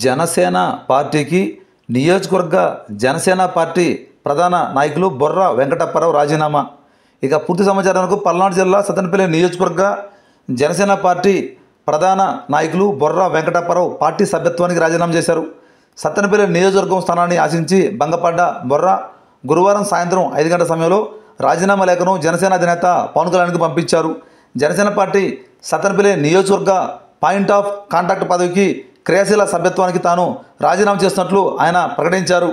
జనసేన పార్టీకి నియోజకవర్గ జనసేన పార్టీ ప్రధాన నాయకులు బొర్ర వెంకటప్పారావు రాజీనామా. ఇక పూర్తి సమాచారానికి పల్నాడు జిల్లా సత్తెనపల్లి నియోజకవర్గ జనసేన పార్టీ ప్రధాన నాయకులు బొర్ర వెంకటప్పారావు పార్టీ సభ్యత్వానికి రాజీనామా చేశారు. సత్తెనపల్లి నియోజకవర్గం స్థానాన్ని ఆశించి భంగపడ్డ బొర్ర గురువారం సాయంత్రం 5 గంటల సమయంలో రాజీనామా లేఖను జనసేన అధినేత పవన్ కళ్యాణ్కి పంపించారు. జనసేన పార్టీ సత్తెనపల్లి నియోజకవర్గ పాయింట్ ఆఫ్ కాంటాక్ట్ పదవికి క్రియాశీల సభ్యత్వానికి తాను రాజీనామా చేస్తున్నట్లు ఆయన ప్రకటించారు.